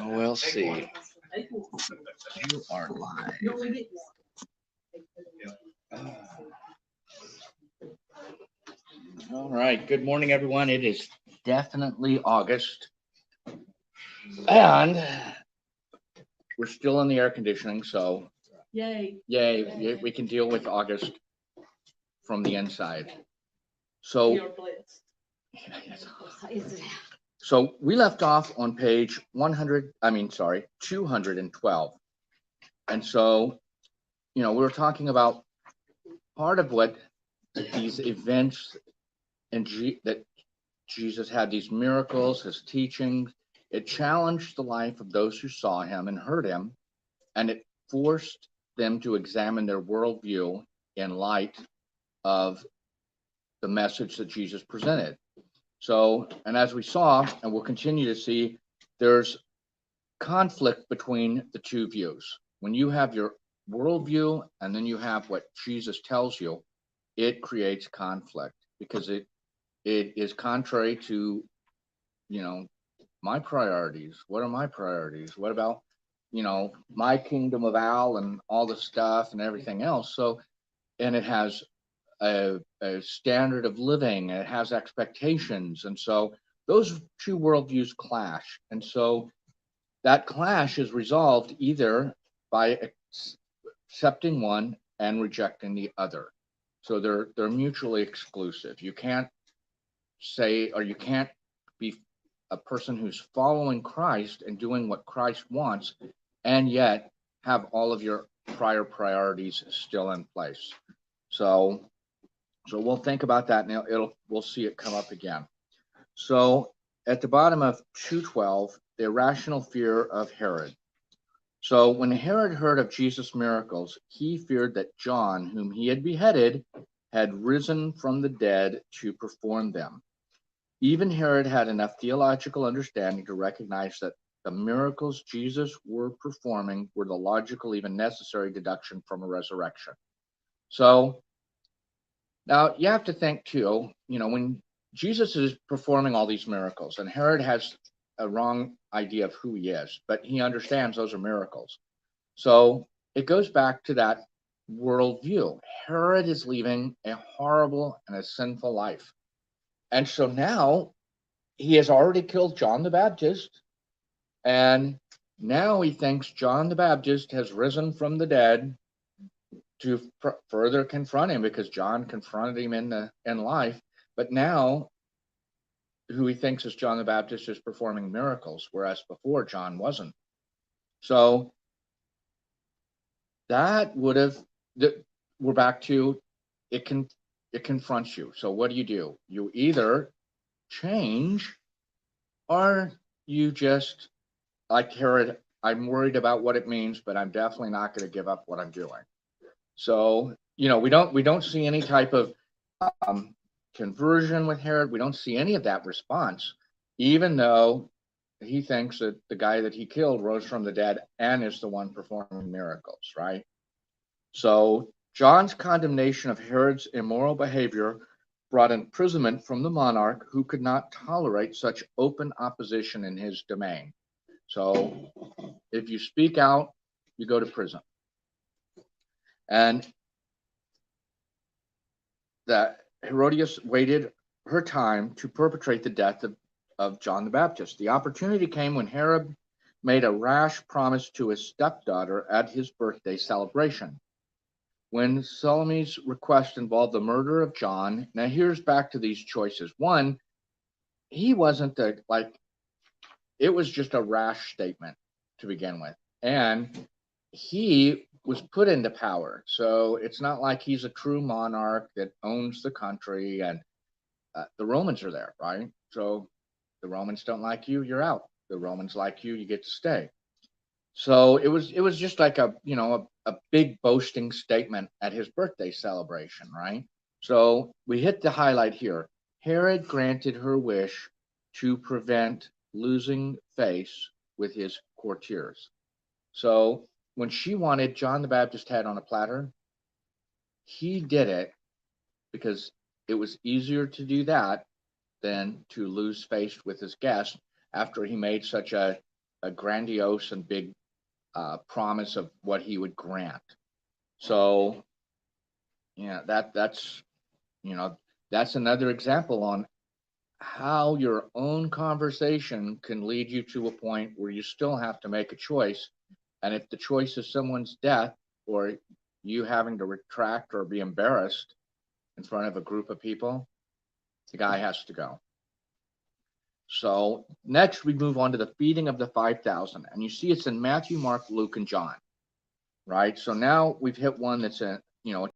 We'll see. You are live. All right. Good morning, everyone. It is definitely August, and we're still in the air conditioning, so yay, we can deal with August from the inside. So, so we left off on page 100. Sorry, 212. And so, we were talking about part of what these events that Jesus had, these miracles, his teachings. It challenged the life of those who saw him and heard him, and it forced them to examine their worldview in light of the message that Jesus presented. So, and as we saw, and we'll continue to see, there's conflict between the two views. When you have your worldview and then you have what Jesus tells you, it creates conflict because it is contrary to, my priorities. What are my priorities? What about, my kingdom of Al and all the stuff and everything else? So, and it has a standard of living, it has expectations. And so those two worldviews clash. And so that clash is resolved either by accepting one and rejecting the other. So they're mutually exclusive. You can't say, or you can't be a person who's following Christ and doing what Christ wants and yet have all of your prior priorities still in place. So we'll think about that and we'll see it come up again. So at the bottom of 212, the irrational fear of Herod. So when Herod heard of Jesus' miracles, he feared that John, whom he had beheaded, had risen from the dead to perform them. Even Herod had enough theological understanding to recognize that the miracles Jesus were performing were the logical, even necessary deduction from a resurrection. So now you have to think too, when Jesus is performing all these miracles, and Herod has a wrong idea of who he is, but he understands those are miracles. So it goes back to that worldview. Herod is leaving a horrible and a sinful life. And so now he has already killed John the Baptist, and now he thinks John the Baptist has risen from the dead to further confront him, because John confronted him in life, but now who he thinks is John the Baptist is performing miracles, whereas before John wasn't. So that would have, we're back to it confronts you. So what do? You either change, or you just, like Herod, I'm worried about what it means, but I'm definitely not going to give up what I'm doing. So, we don't see any type of conversion with Herod. We don't see any of that response, even though he thinks that the guy that he killed rose from the dead and is the one performing miracles, right? So John's condemnation of Herod's immoral behavior brought imprisonment from the monarch, who could not tolerate such open opposition in his domain. So if you speak out, you go to prison. And that Herodias waited her time to perpetrate the death of John the Baptist. The opportunity came when Herod made a rash promise to his stepdaughter at his birthday celebration. When Salome's request involved the murder of John, now here's back to these choices. One, he wasn't it was just a rash statement to begin with. And he was put into power. So it's not like he's a true monarch that owns the country, and the Romans are there, right? So the Romans don't like you, you're out. The Romans like you, you get to stay. So it was just like a big boasting statement at his birthday celebration, right? So we hit the highlight here. Herod granted her wish to prevent losing face with his courtiers. So when she wanted John the Baptist head on a platter, he did it because it was easier to do that than to lose face with his guests. after he made such a grandiose and big promise of what he would grant. So, yeah, that's, you know, that's another example on how your own conversation can lead you to a point where you still have to make a choice. And if the choice is someone's death or you having to retract or be embarrassed in front of a group of people, the guy has to go. So next we move on to the feeding of the 5,000. And you see it's in Matthew, Mark, Luke, and John, right? So now we've hit one that's a, you know,